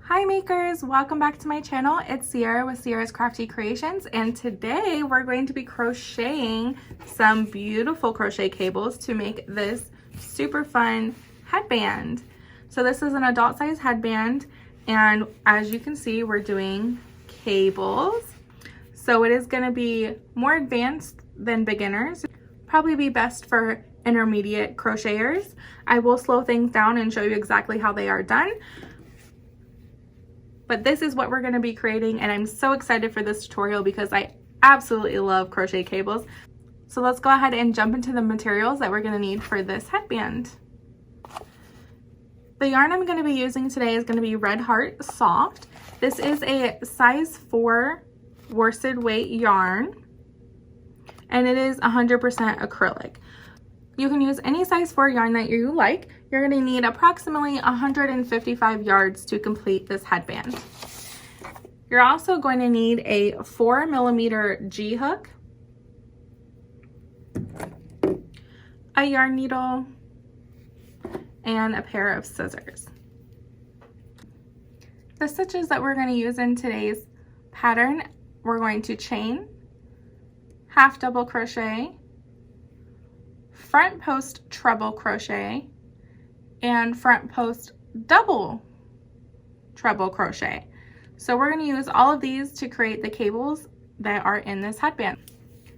Hi makers, welcome back to my channel. It's Sierra with Sierra's Crafty Creations, and today we're going to be crocheting some beautiful crochet cables to make this super fun headband. So this is an adult size headband, and as you can see, we're doing cables. So it is going to be more advanced than beginners. Probably be best for intermediate crocheters. I will slow things down and show you exactly how they are done. But this is what we're going to be creating, and I'm so excited for this tutorial because I absolutely love crochet cables. So let's go ahead and jump into the materials that we're going to need for this headband. The yarn I'm going to be using today is going to be Red Heart Soft. This is a size 4 worsted weight yarn, and it is 100% acrylic. You can use any size 4 yarn that you like. You're going to need approximately 155 yards to complete this headband. You're also going to need a 4mm G hook, a yarn needle, and a pair of scissors. The stitches that we're going to use in today's pattern, we're going to chain, half double crochet, front post treble crochet, and front post double treble crochet. So we're going to use all of these to create the cables that are in this headband.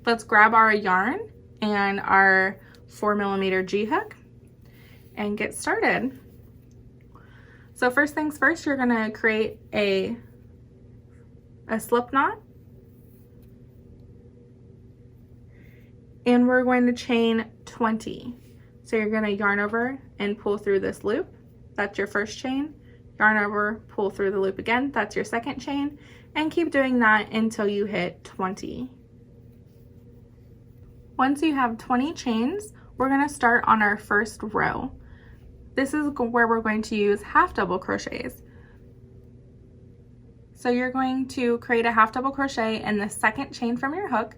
Let's grab our yarn and our 4mm G hook and get started. So first things first, you're going to create a slip knot, and we're going to chain 20. So you're going to yarn over and pull through this loop. That's your first chain. Yarn over, pull through the loop again. That's your second chain. And keep doing that until you hit 20. Once you have 20 chains, we're going to start on our first row. This is where we're going to use half double crochets. So you're going to create a half double crochet in the second chain from your hook.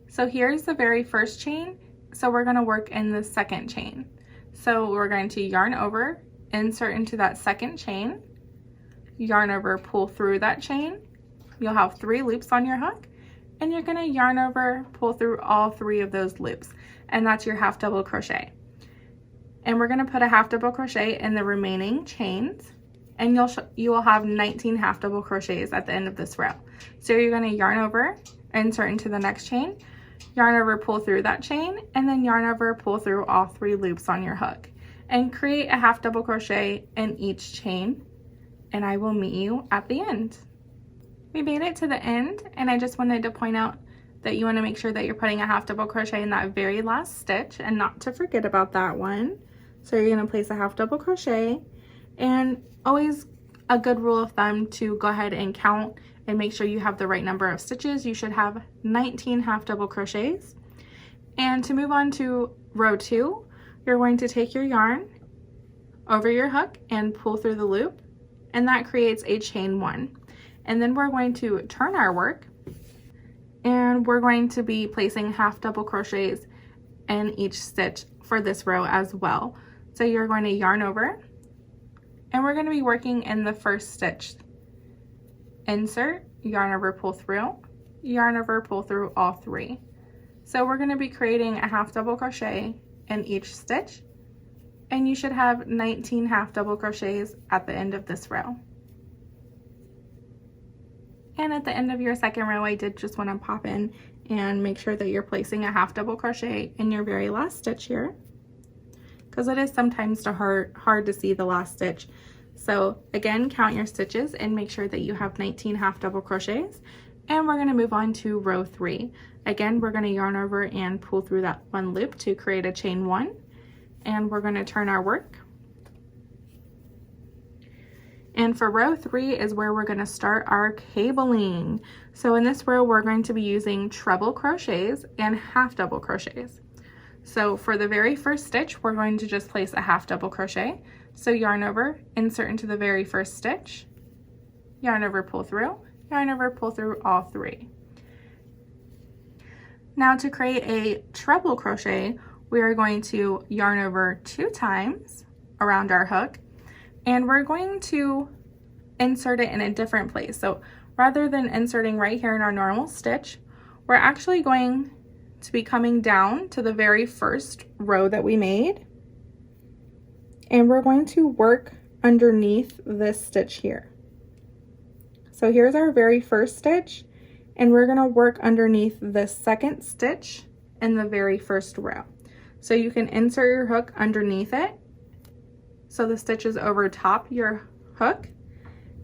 So here's the very first chain. So we're going to work in the second chain. So we're going to yarn over, insert into that second chain, yarn over, pull through that chain. You'll have 3 loops on your hook, and you're going to yarn over, pull through all 3 of those loops, and that's your half double crochet. And we're going to put a half double crochet in the remaining chains, and you will have 19 half double crochets at the end of this row. So you're going to yarn over, insert into the next chain, yarn over, pull through that chain, and then yarn over, pull through all 3 loops on your hook, and create a half double crochet in each chain, and I will meet you at the end. We made it to the end, and I just wanted to point out that you want to make sure that you're putting a half double crochet in that very last stitch and not to forget about that one. So you're going to place a half double crochet, and always a good rule of thumb to go ahead and count and make sure you have the right number of stitches. You should have 19 half double crochets. And to move on to row 2, you're going to take your yarn over your hook and pull through the loop, and that creates a chain 1. And then we're going to turn our work, and we're going to be placing half double crochets in each stitch for this row as well. So you're going to yarn over, and we're going to be working in the first stitch. Insert, yarn over, pull through, yarn over, pull through all 3. So we're going to be creating a half double crochet in each stitch, and you should have 19 half double crochets at the end of this row. And at the end of your second row, I did just want to pop in and make sure that you're placing a half double crochet in your very last stitch here, because it is sometimes hard to see the last stitch. So again, count your stitches and make sure that you have 19 half double crochets. And we're going to move on to row 3. Again, we're going to yarn over and pull through that 1 loop to create a chain 1. And we're going to turn our work. And for row 3 is where we're going to start our cabling. So in this row, we're going to be using treble crochets and half double crochets. So for the very first stitch, we're going to just place a half double crochet. So yarn over, insert into the very first stitch, yarn over, pull through, yarn over, pull through all 3. Now to create a treble crochet, we are going to yarn over 2 times around our hook, and we're going to insert it in a different place. So rather than inserting right here in our normal stitch, we're actually going to be coming down to the very first row that we made, and we're going to work underneath this stitch here. So here's our very first stitch, and we're going to work underneath the second stitch in the very first row. So you can insert your hook underneath it so the stitch is over top your hook,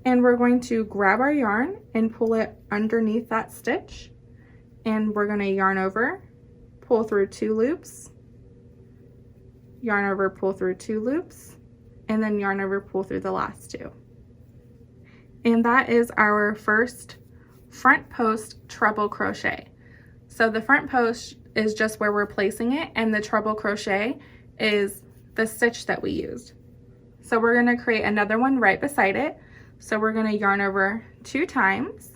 and we're going to grab our yarn and pull it underneath that stitch, and we're going to yarn over, pull through 2 loops, yarn over, pull through 2 loops, and then yarn over, pull through the last 2. And that is our first front post treble crochet. So the front post is just where we're placing it, and the treble crochet is the stitch that we used. So we're going to create another one right beside it. So we're going to yarn over 2 times,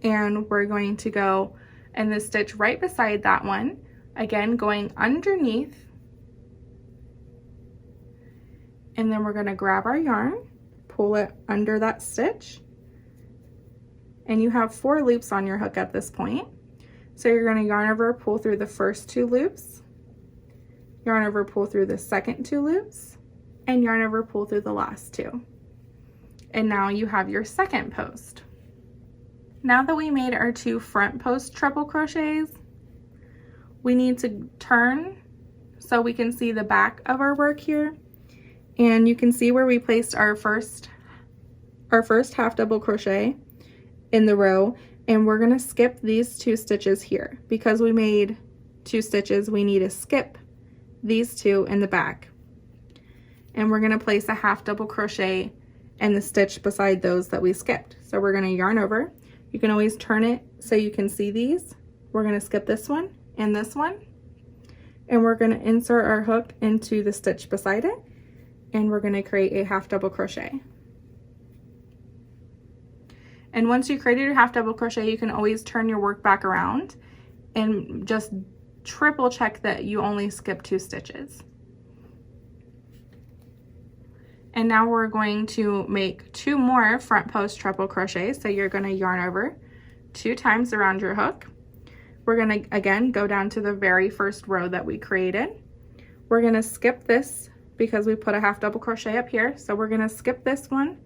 and we're going to go in the stitch right beside that one, again going underneath, and then we're going to grab our yarn, pull it under that stitch, and you have 4 loops on your hook at this point. So you're going to yarn over, pull through the first 2 loops, yarn over, pull through the second 2 loops, and yarn over, pull through the last 2. And now you have your second post. Now that we made our 2 front post treble crochets, we need to turn so we can see the back of our work here. And you can see where we placed our first half double crochet in the row, and we're going to skip these 2 stitches here. Because we made 2 stitches, we need to skip these 2 in the back, and we're going to place a half double crochet in the stitch beside those that we skipped. So we're going to yarn over. You can always turn it so you can see these. We're going to skip this one and this one, and we're going to insert our hook into the stitch beside it, and we're going to create a half double crochet. And once you created your half double crochet, you can always turn your work back around and just triple check that you only skip 2 stitches. And now we're going to make 2 more front post treble crochets. So you're going to yarn over 2 times around your hook. We're going to again go down to the very first row that we created. We're going to skip this because we put a half double crochet up here. So we're going to skip this one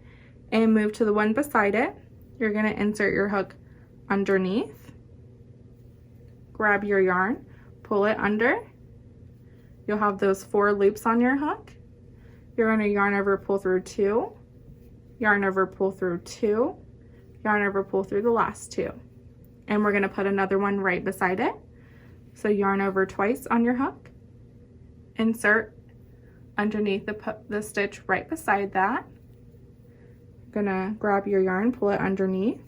and move to the one beside it. You're going to insert your hook underneath, grab your yarn, pull it under. You'll have those 4 loops on your hook. You're going to yarn over, pull through 2, yarn over, pull through 2, yarn over, pull through the last 2. And we're going to put another one right beside it. So yarn over twice on your hook, insert underneath the stitch right beside that. You're going to grab your yarn, pull it underneath,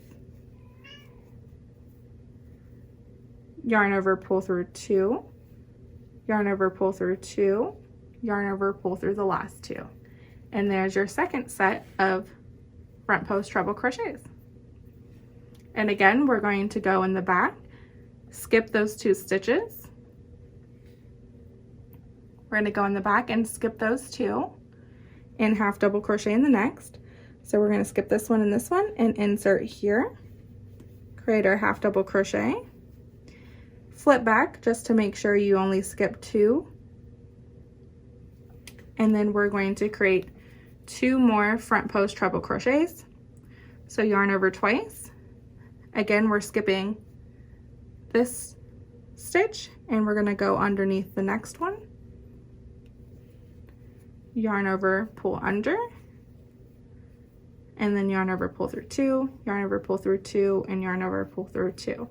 yarn over, pull through 2, yarn over, pull through 2, yarn over, pull through the last 2. And there's your second set of front post treble crochets. And again, we're going to go in the back, skip those 2 stitches. We're going to go in the back and skip those 2 and half double crochet in the next. So we're going to skip this one and this one and insert here, create our half double crochet, flip back just to make sure you only skip 2, and then we're going to create 2 more front post treble crochets. So yarn over twice. Again, we're skipping this stitch and we're going to go underneath the next one, yarn over, pull under, and then yarn over, pull through 2, yarn over, pull through 2, and yarn over, pull through 2.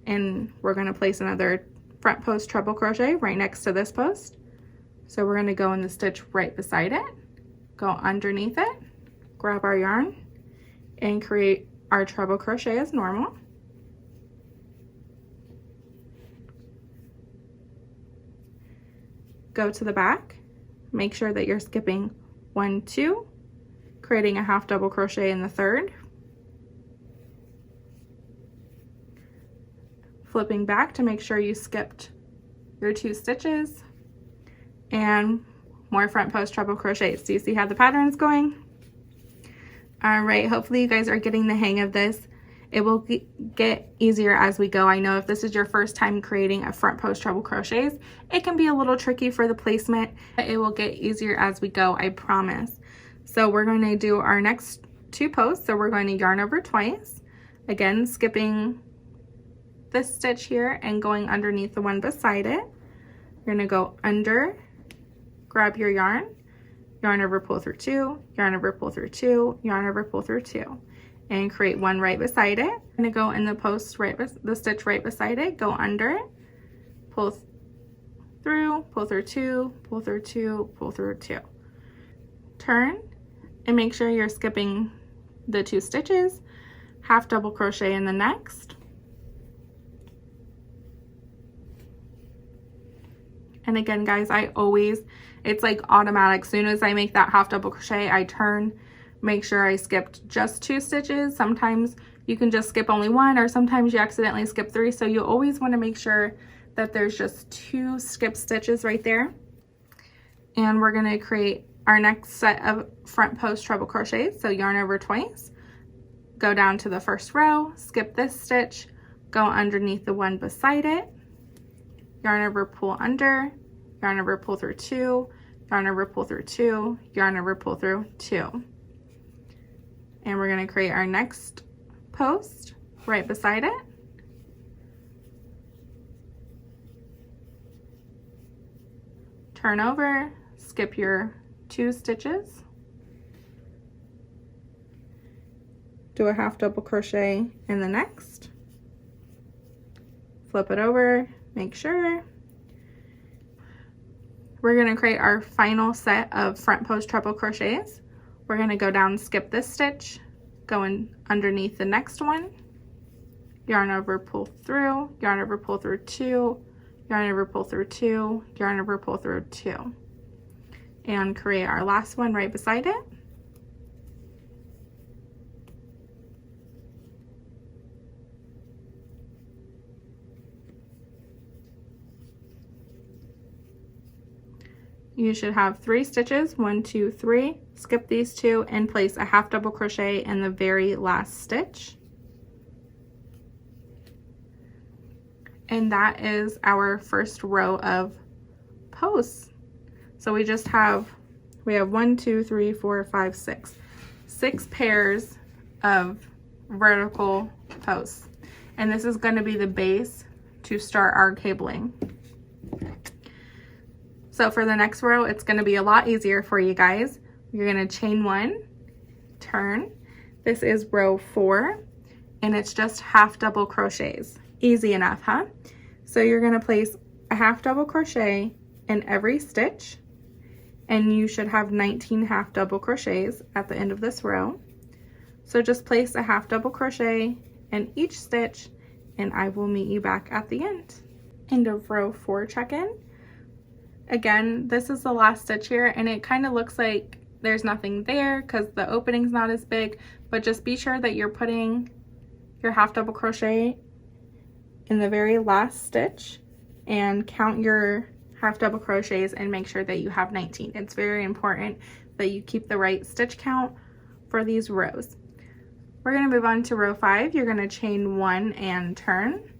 And we're going to place another front post treble crochet right next to this post. So we're going to go in the stitch right beside it, go underneath it, grab our yarn, and create our treble crochet as normal. Go to the back, make sure that you're skipping 1, 2, creating a half double crochet in the third, flipping back to make sure you skipped your 2 stitches, and more front post treble crochets. Do you see how the pattern's going? All right, hopefully you guys are getting the hang of this. It will get easier as we go. I know if this is your first time creating a front post treble crochets, it can be a little tricky for the placement, but it will get easier as we go, I promise. So we're going to do our next 2 posts. So we're going to yarn over twice, again skipping this stitch here and going underneath the one beside it. You're going to go under, grab your yarn over, pull through 2, yarn over, pull through 2, yarn over, pull through 2, and create one right beside it. I'm going to go in the post the stitch right beside it, go under it, pull through 2, pull through 2, pull through 2. Turn and make sure you're skipping the 2 stitches, half double crochet in the next. And again, guys, it's like automatic. As soon as I make that half double crochet, I turn, make sure I skipped just 2 stitches. Sometimes you can just skip only 1, or sometimes you accidentally skip 3. So you always want to make sure that there's just 2 skip stitches right there. And we're going to create our next set of front post treble crochets. So yarn over twice, go down to the first row, skip this stitch, go underneath the one beside it, yarn over, pull under, yarn over, pull through 2, yarn over, pull through 2, yarn over, pull through 2. And we're going to create our next post right beside it. Turn over, skip your 2 stitches, do a half double crochet in the next, flip it over, make sure. We're going to create our final set of front post treble crochets. We're going to go down, skip this stitch, go in underneath the next one, yarn over, pull through, yarn over, pull through 2, yarn over, pull through 2, yarn over, pull through 2, and create our last one right beside it. You should have 3 stitches, 1, 2, 3. Skip these 2 and place a half double crochet in the very last stitch. And that is our first row of posts. So we have 1, 2, 3, 4, 5, 6 pairs of vertical posts. And this is going to be the base to start our cabling. So for the next row, it's going to be a lot easier for you guys. You're going to chain 1, turn. This is row 4, and it's just half double crochets. Easy enough, huh? So you're going to place a half double crochet in every stitch, and you should have 19 half double crochets at the end of this row. So just place a half double crochet in each stitch, and I will meet you back at the end. End of row 4 check-in. Again, this is the last stitch here, and it kind of looks like there's nothing there because the opening's not as big, but just be sure that you're putting your half double crochet in the very last stitch and count your half double crochets and make sure that you have 19. It's very important that you keep the right stitch count for these rows. We're going to move on to row 5. You're going to chain 1 and turn,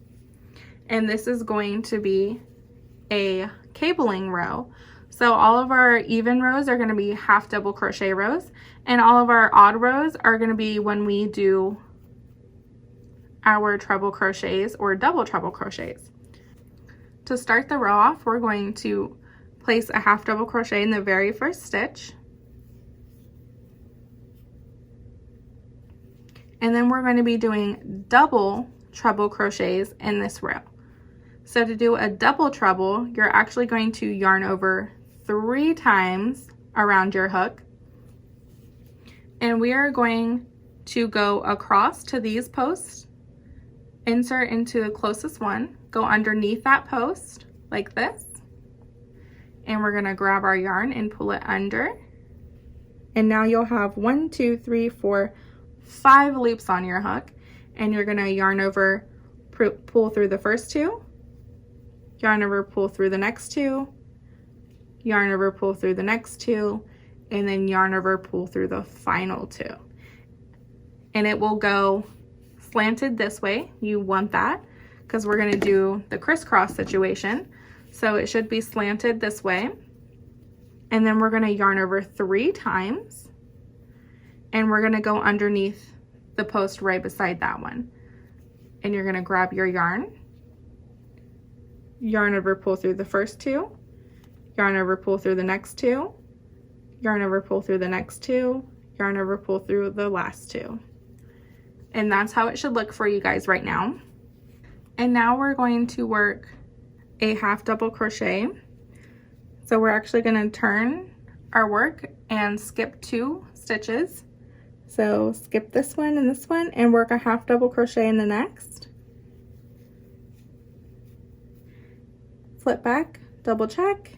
and this is going to be a cabling row. So all of our even rows are going to be half double crochet rows, and all of our odd rows are going to be when we do our treble crochets or double treble crochets. To start the row off, we're going to place a half double crochet in the very first stitch, and then we're going to be doing double treble crochets in this row. So to do a double treble, you're actually going to yarn over 3 times around your hook, and we are going to go across to these posts, insert into the closest one, go underneath that post like this, and we're going to grab our yarn and pull it under, and now you'll have 1, 2, 3, 4, 5 loops on your hook, and you're going to yarn over, pull through the first 2, yarn over, pull through the next 2, yarn over, pull through the next 2, and then yarn over, pull through the final 2. And it will go slanted this way. You want that because we're going to do the crisscross situation. So it should be slanted this way. And then we're going to yarn over 3 times. And we're going to go underneath the post right beside that one. And you're going to grab your yarn over, pull through the first 2, yarn over, pull through the next 2, yarn over, pull through the next 2, yarn over, pull through the last 2. And that's how it should look for you guys right now. And now we're going to work a half double crochet. So we're actually going to turn our work and skip 2 stitches. So skip this one and work a half double crochet in the next. Flip back, double check.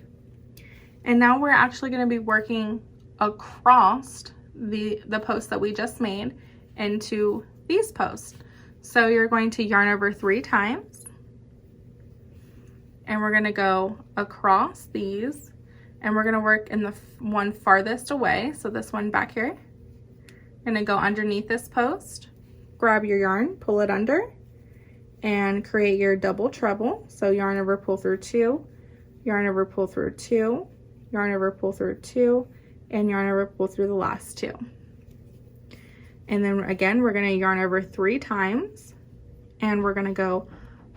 And now we're actually going to be working across the post that we just made into these posts. So you're going to yarn over 3 times, and we're going to go across these, and we're going to work in the one farthest away. So this one back here, you're going to go underneath this post, grab your yarn, pull it under, and create your double treble. So yarn over, pull through 2, yarn over, pull through 2, yarn over, pull through 2, and yarn over, pull through the last 2. And then again, we're going to yarn over 3 times, and we're going to go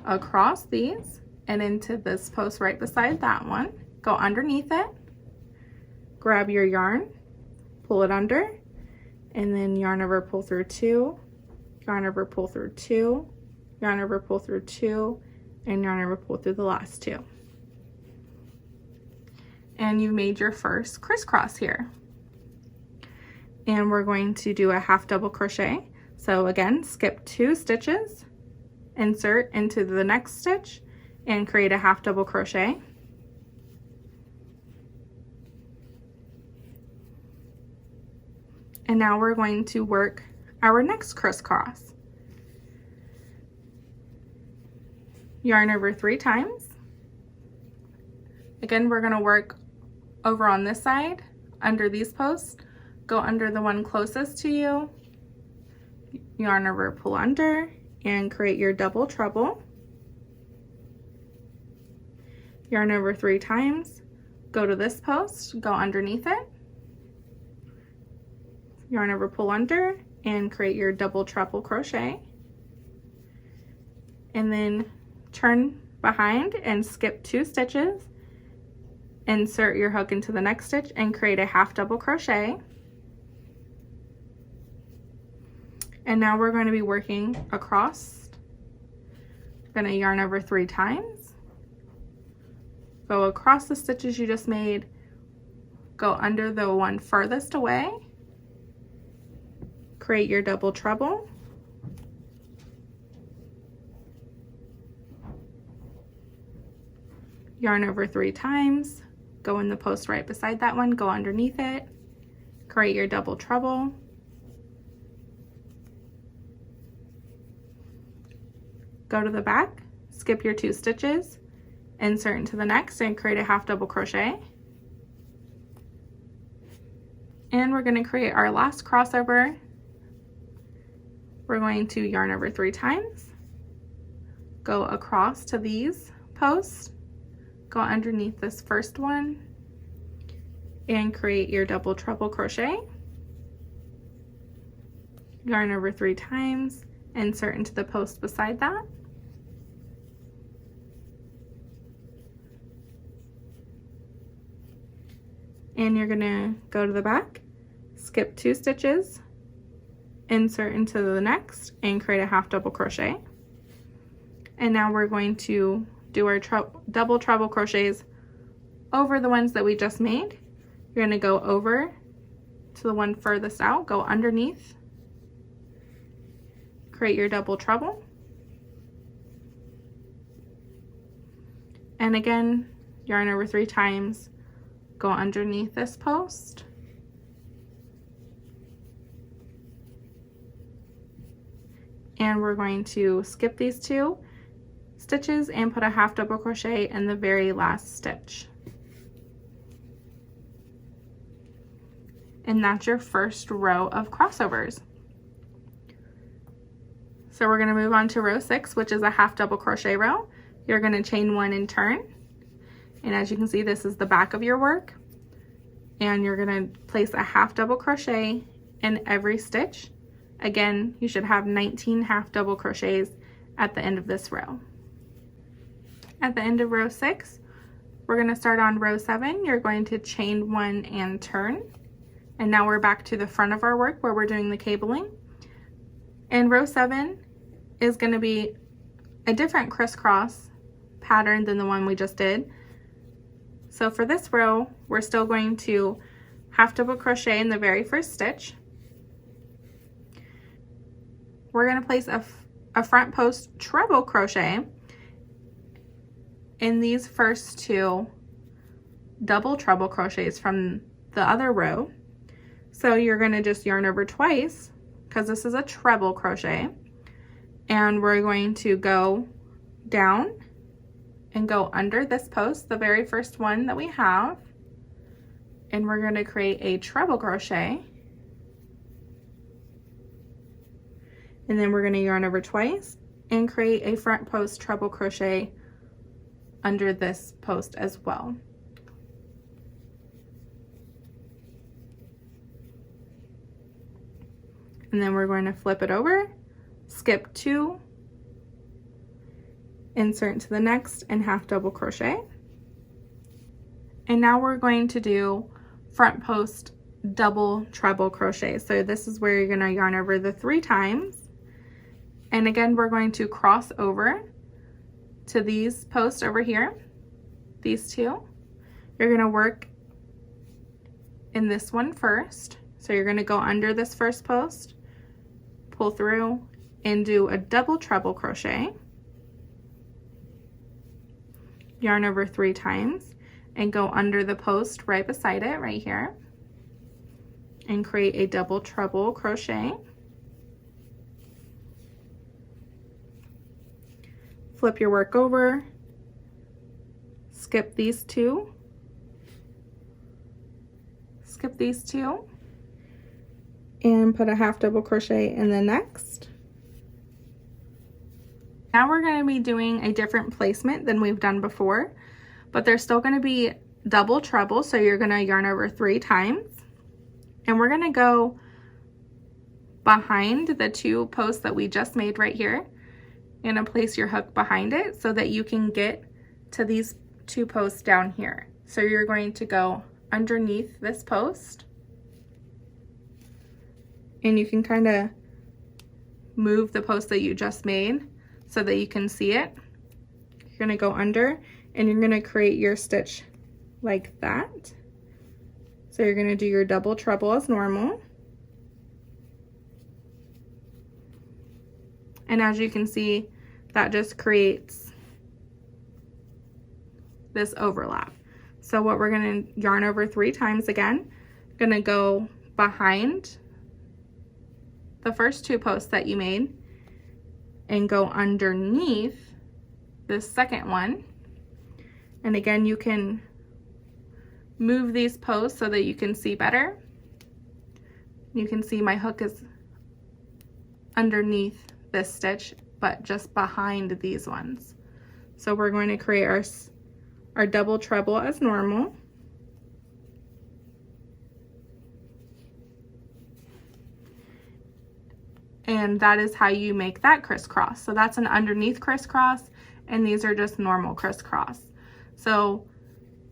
across these and into this post right beside that one. Go underneath it, grab your yarn, pull it under, and then yarn over, pull through 2, yarn over, pull through 2, yarn over, pull through 2, and yarn over, pull through the last 2. And you made your first crisscross here. And we're going to do a half double crochet. So again, skip 2 stitches, insert into the next stitch, and create a half double crochet. And now we're going to work our next crisscross. Yarn over 3 times. Again, we're going to work over on this side under these posts. Go under the one closest to you, yarn over, pull under, and create your double treble. Yarn over 3 times, go to this post, go underneath it, yarn over, pull under, and create your double treble crochet. And then turn behind and skip 2 stitches, insert your hook into the next stitch, and create a half double crochet. And now we're going to be working across. We're going to yarn over 3 times, go across the stitches you just made, go under the one furthest away, create your double treble, yarn over 3 times, go in the post right beside that one, go underneath it, create your double treble, go to the back, skip your 2 stitches, insert into the next, and create a half double crochet. And we're going to create our last crossover. We're going to yarn over 3 times, go across to these posts, go underneath this first one, and create your double treble crochet. Yarn over 3 times, insert into the post beside that. And you're going to go to the back, skip 2 stitches, insert into the next, and create a half double crochet. And now we're going to do our double treble crochets over the ones that we just made. You're going to go over to the one furthest out, go underneath, create your double treble, and again, yarn over 3 times, go underneath this post, and we're going to skip these 2 stitches and put a half double crochet in the very last stitch. and that's your first row of crossovers. So we're going to move on to row 6, which is a half double crochet row. You're going to chain 1 and turn, and as you can see, this is the back of your work, and you're going to place a half double crochet in every stitch. Again, you should have 19 half double crochets at the end of this row. At the end of row 6, we're going to start on row 7. You're going to chain 1 and turn, and now we're back to the front of our work where we're doing the cabling. And row 7 is going to be a different crisscross pattern than the one we just did. So for this row, we're still going to half double crochet in the very first stitch. We're going to place a front post treble crochet in these first 2 double treble crochets from the other row. So you're going to just yarn over twice, because this is a treble crochet, and we're going to go down and go under this post, the very first one that we have, and we're going to create a treble crochet, and then we're going to yarn over twice and create a front post treble crochet under this post as well. And then we're going to flip it over, skip 2, insert into the next, and half double crochet. And now we're going to do front post double treble crochet. So this is where you're going to yarn over the 3 times. And again, we're going to cross over to these posts over here, these 2. You're going to work in this one first. So you're going to go under this first post, pull through, and do a double treble crochet, yarn over 3 times, and go under the post right beside it right here and create a double treble crochet. Flip your work over, skip these 2, and put a half double crochet in the next. Now we're going to be doing a different placement than we've done before, but there's still going to be double treble, so you're going to yarn over 3 times, and we're going to go behind the 2 posts that we just made right here. You're going to place your hook behind it so that you can get to these 2 posts down here. So you're going to go underneath this post, and you can kind of move the post that you just made so that you can see it. You're going to go under, and you're going to create your stitch like that. So you're going to do your double treble as normal. And as you can see, that just creates this overlap. So what we're going to yarn over 3 times again, going to go behind the first 2 posts that you made and go underneath this second one. And again, you can move these posts so that you can see better. You can see my hook is underneath this stitch, but just behind these ones. So we're going to create our double treble as normal. And that is how you make that crisscross. So that's an underneath crisscross, and these are just normal crisscross. So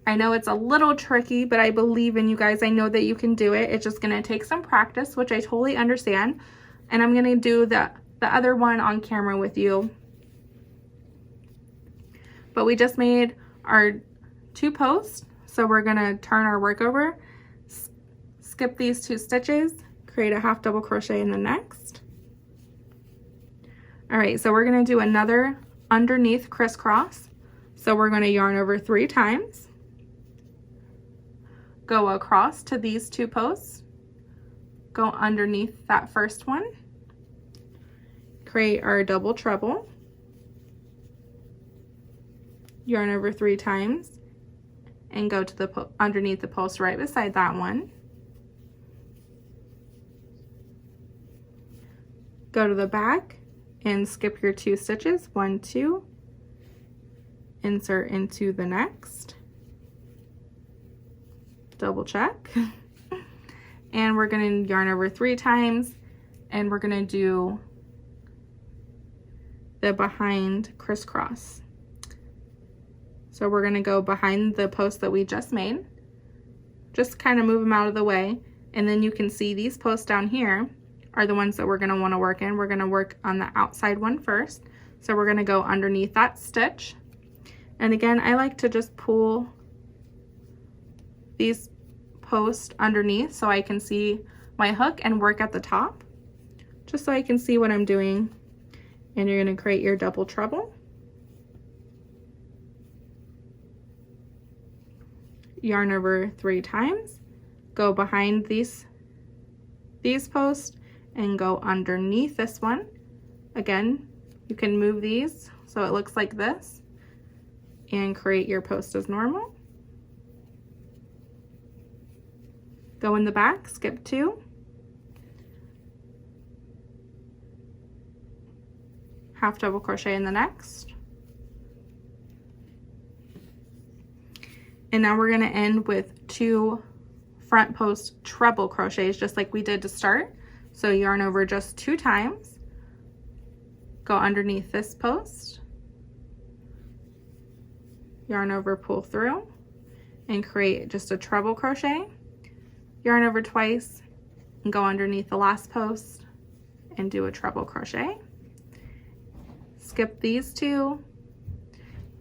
I know it's a little tricky, but I believe in you guys. I know that you can do it. It's just going to take some practice, which I totally understand. And I'm going to do the other one on camera with you. But we just made our 2 posts, so we're going to turn our work over, skip these 2 stitches, create a half double crochet in the next. All right, so we're going to do another underneath crisscross. So we're going to yarn over 3 times, go across to these 2 posts, go underneath that first one, create our double treble, yarn over 3 times, and go to the underneath the post right beside that one, go to the back and skip your 2 stitches, 1, 2, insert into the next, double check, and we're going to yarn over 3 times, and we're going to do the behind crisscross. So we're going to go behind the post that we just made, just kind of move them out of the way, and then you can see these posts down here are the ones that we're going to want to work in. We're going to work on the outside one first, so we're going to go underneath that stitch, and again I like to just pull these posts underneath so I can see my hook and work at the top, just so I can see what I'm doing. And you're going to create your double treble, yarn over 3 times, go behind these posts and go underneath this one. Again, you can move these so it looks like this and create your post as normal. Go in the back, skip 2, half double crochet in the next, and now we're going to end with 2 front post treble crochets just like we did to start. So yarn over just 2 times, go underneath this post, yarn over, pull through, and create just a treble crochet, yarn over twice, and go underneath the last post and do a treble crochet. Skip these 2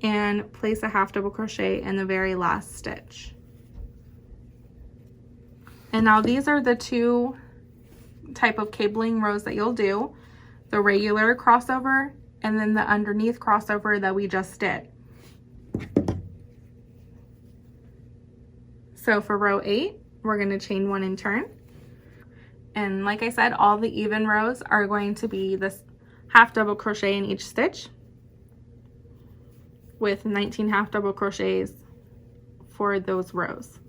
and place a half double crochet in the very last stitch. And now these are the 2 type of cabling rows that you'll do, the regular crossover and then the underneath crossover that we just did. So for row 8, we're going to chain 1 and turn. And like I said, all the even rows are going to be this half double crochet in each stitch with 19 half double crochets for those rows.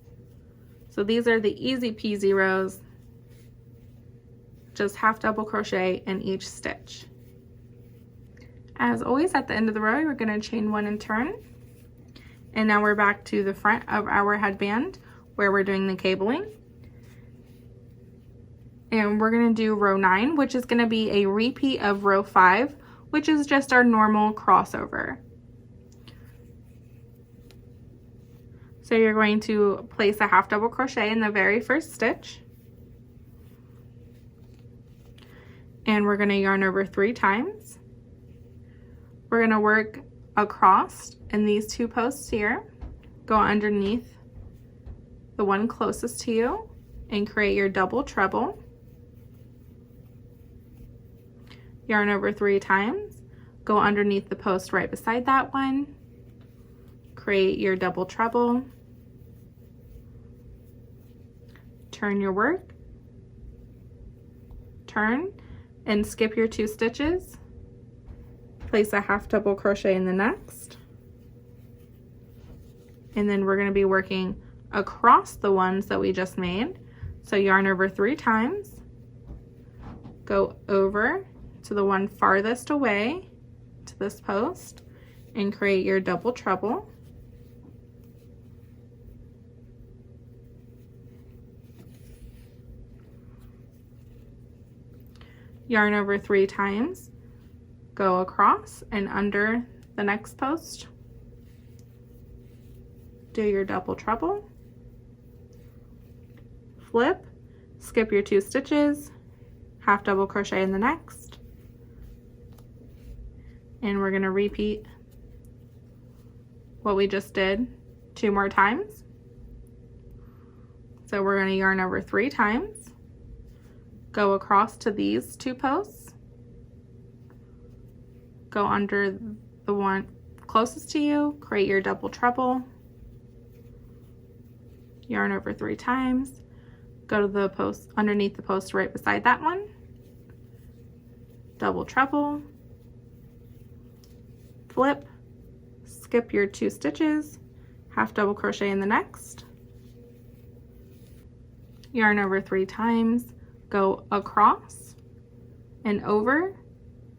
So these are the easy peasy rows, just half double crochet in each stitch. As always, at the end of the row, we're going to chain 1 and turn. And now we're back to the front of our headband where we're doing the cabling. And we're going to do row 9, which is going to be a repeat of row 5, which is just our normal crossover. So you're going to place a half double crochet in the very first stitch, and we're going to yarn over 3 times. We're going to work across in these 2 posts here, go underneath the one closest to you and create your double treble, yarn over 3 times, go underneath the post right beside that one, create your double treble, turn your work, turn, and skip your 2 stitches, place a half double crochet in the next, and then we're going to be working across the ones that we just made. So yarn over 3 times, go over to the one farthest away to this post and create your double treble, yarn over 3 times, go across and under the next post, do your double treble, flip, skip your 2 stitches, half double crochet in the next, and we're going to repeat what we just did 2 more times. So we're going to yarn over 3 times, go across to these 2 posts, go under the one closest to you, create your double treble, yarn over 3 times, go to the post underneath the post right beside that one, double treble, flip, skip your 2 stitches, half double crochet in the next, yarn over 3 times, go across and over,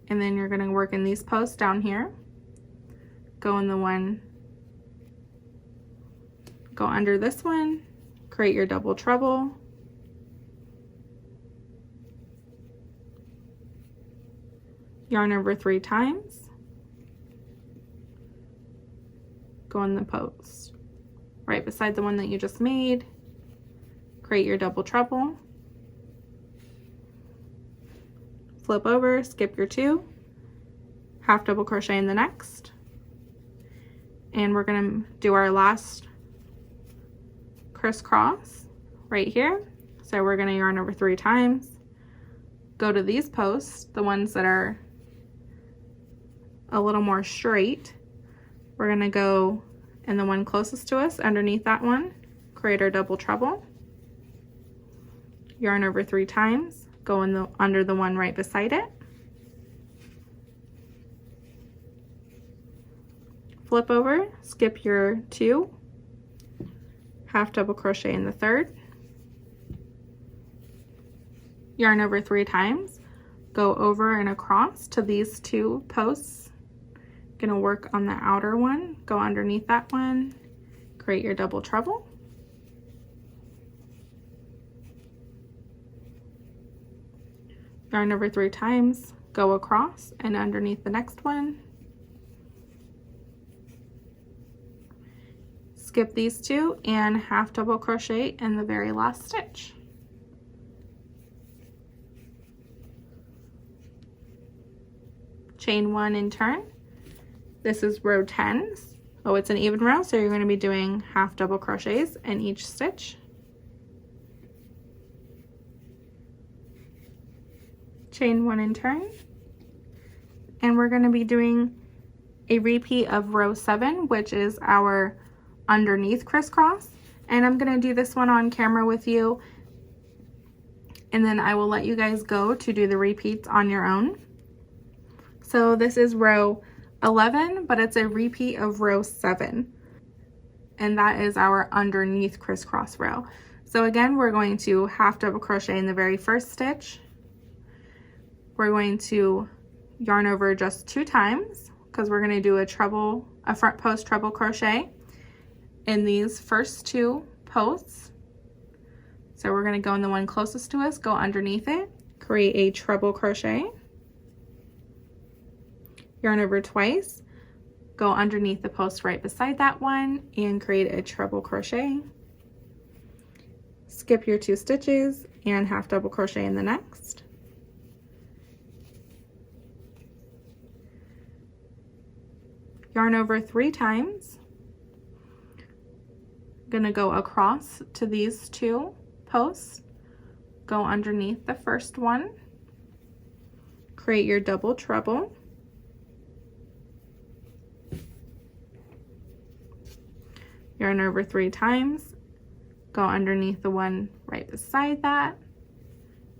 and then you're going to work in these posts down here. Go in the one, go under this one, create your double treble, yarn over 3 times, go in the post right beside the one that you just made, create your double treble, flip over, skip your 2, half double crochet in the next, and we're going to do our last crisscross right here. So we're going to yarn over 3 times, go to these posts, the ones that are a little more straight. We're going to go in the one closest to us, underneath that one, create our double treble, yarn over 3 times, go in the under the one right beside it, flip over, skip your 2, half double crochet in the third, yarn over 3 times, go over and across to these 2 posts. Gonna work on the outer one, go underneath that one, create your double treble, yarn over 3 times, go across and underneath the next one, skip these 2 and half double crochet in the very last stitch. Chain 1 and turn. This is row 10. Oh, it's an even row, so you're going to be doing half double crochets in each stitch. Chain 1 and turn. And we're going to be doing a repeat of row 7, which is our underneath crisscross. And I'm going to do this one on camera with you, and then I will let you guys go to do the repeats on your own. So this is row 11, but it's a repeat of row 7, and that is our underneath crisscross row. So again, we're going to half double crochet in the very first stitch. We're going to yarn over just 2 times because we're going to do a front post treble crochet in these first 2 posts. So we're going to go in the one closest to us, go underneath it, create a treble crochet, yarn over twice, go underneath the post right beside that one and create a treble crochet, skip your 2 stitches and half double crochet in the next, yarn over 3 times, gonna go across to these 2 posts, go underneath the first one, create your double treble, yarn over 3 times, go underneath the one right beside that,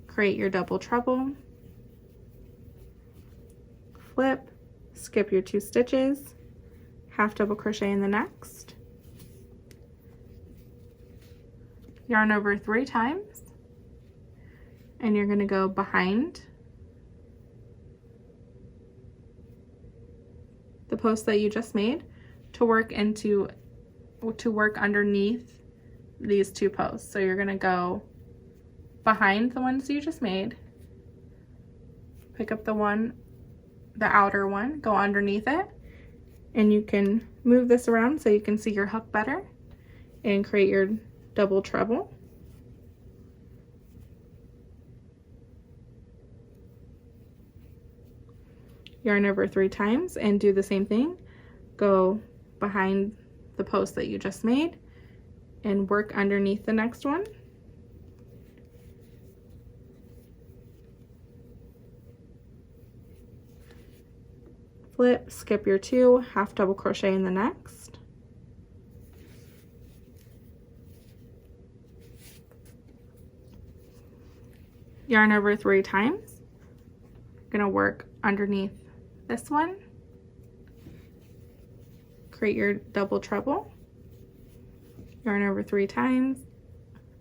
create your double treble, flip, skip your 2 stitches, half double crochet in the next, yarn over 3 times, and you're going to go behind the post that you just made to work underneath these 2 posts. So you're going to go behind the ones you just made, pick up the outer one, go underneath it, and you can move this around so you can see your hook better and create your double treble. Yarn over 3 times and do the same thing. Go behind the post that you just made and work underneath the next one. Flip, skip your 2, half double crochet in the next. Yarn over 3 times. You're going to work underneath this one. Create your double treble. Yarn over 3 times.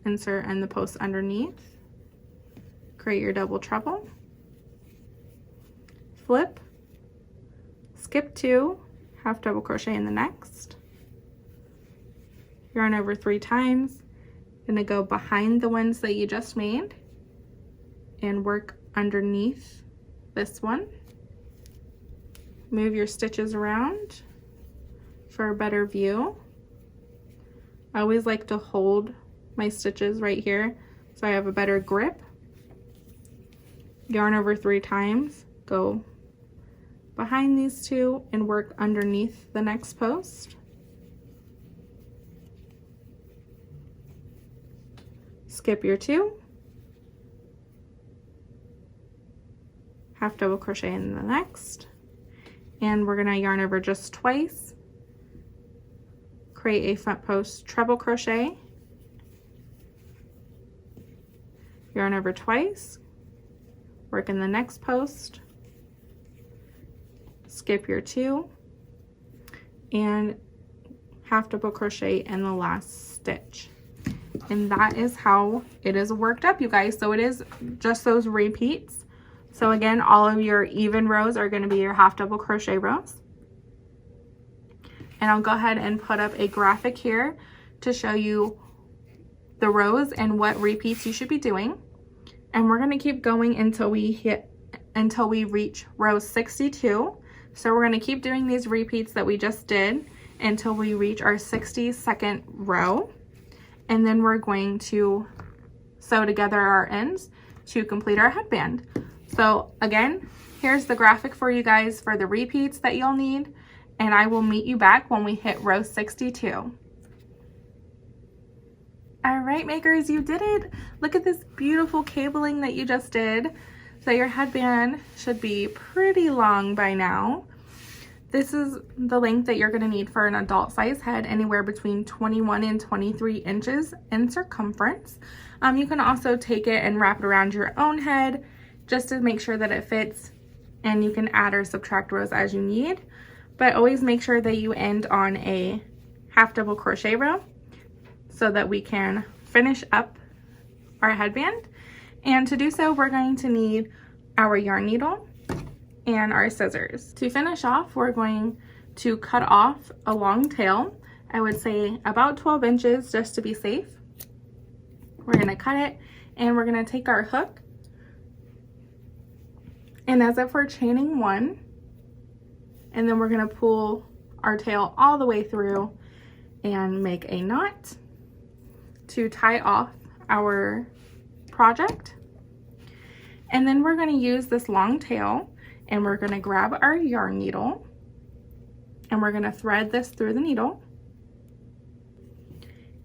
Insert in the post underneath. Create your double treble. flip, skip 2, half double crochet in the next, yarn over 3 times, gonna go behind the ones that you just made and work underneath this one. Move your stitches around for a better view. I always like to hold my stitches right here so I have a better grip. Yarn over 3 times, go behind these 2 and work underneath the next post. Skip your 2, half double crochet in the next, and we're gonna yarn over just twice, create a front post treble crochet, yarn over twice, work in the next post, skip your 2, and half double crochet in the last stitch. And that is how it is worked up, you guys. So it is just those repeats. So again, all of your even rows are going to be your half double crochet rows. And I'll go ahead and put up a graphic here to show you the rows and what repeats you should be doing. And we're going to keep going until we reach row 62. So we're going to keep doing these repeats that we just did until we reach our 62nd row. And then we're going to sew together our ends to complete our headband. So again, here's the graphic for you guys for the repeats that you'll need, and I will meet you back when we hit row 62. All right, makers, you did it. Look at this beautiful cabling that you just did. So your headband should be pretty long by now. This is the length that you're gonna need for an adult size head, anywhere between 21 and 23 inches in circumference. You can also take it and wrap it around your own head just to make sure that it fits, and you can add or subtract rows as you need. But always make sure that you end on a half double crochet row so that we can finish up our headband. And to do so, we're going to need our yarn needle and our scissors. To finish off, we're going to cut off a long tail. I would say about 12 inches just to be safe. We're gonna cut it, and we're gonna take our hook, and as if we're chaining 1, and then we're gonna pull our tail all the way through and make a knot to tie off our project. And then we're gonna use this long tail, and we're gonna grab our yarn needle, and we're gonna thread this through the needle,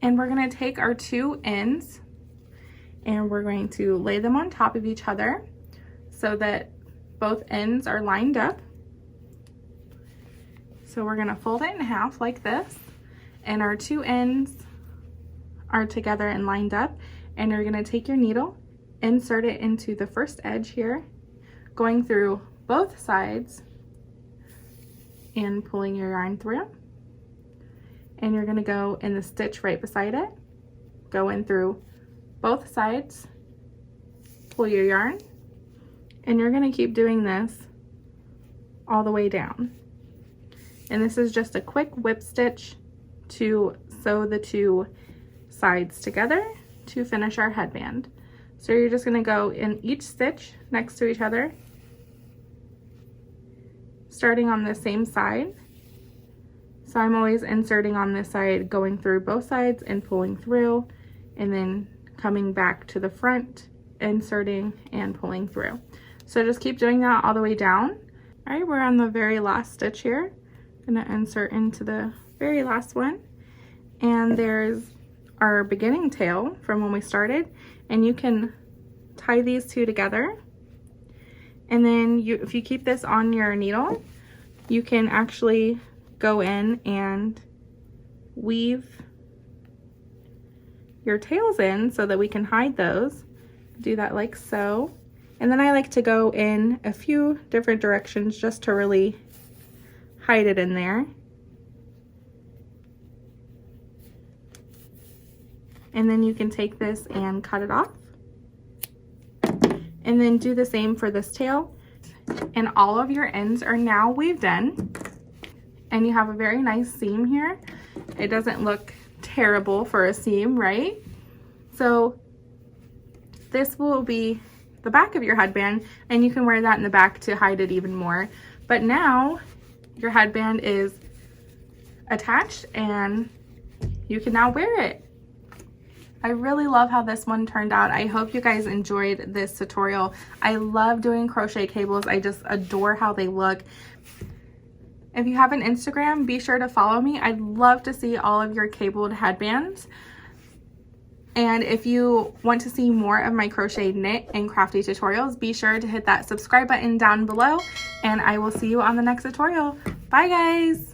and we're gonna take our 2 ends and we're going to lay them on top of each other so that both ends are lined up. So we're gonna fold it in half like this, and our 2 ends are together and lined up, and you're gonna take your needle, insert it into the first edge here, going through both sides and pulling your yarn through, and you're gonna go in the stitch right beside it, go in through both sides, pull your yarn, and you're gonna keep doing this all the way down. And this is just a quick whip stitch to sew the 2 sides together to finish our headband. So you're just gonna go in each stitch next to each other, starting on the same side. So I'm always inserting on this side, going through both sides and pulling through, and then coming back to the front, inserting and pulling through. So just keep doing that all the way down. All right, we're on the very last stitch here. I'm gonna insert into the very last one, and there's our beginning tail from when we started, and you can tie these 2 together, and then if you keep this on your needle, you can actually go in and weave your tails in so that we can hide those. Do that like so. And then I like to go in a few different directions just to really hide it in there. And then you can take this and cut it off. And then do the same for this tail. and all of your ends are now weaved in, and you have a very nice seam here. It doesn't look terrible for a seam, right? So this will be the back of your headband, and you can wear that in the back to hide it even more. But now your headband is attached and you can now wear it. I really love how this one turned out. I hope you guys enjoyed this tutorial. I love doing crochet cables. I just adore how they look. If you have an Instagram, be sure to follow me. I'd love to see all of your cabled headbands. And if you want to see more of my crochet, knit, and crafty tutorials, be sure to hit that subscribe button down below, and I will see you on the next tutorial. Bye guys!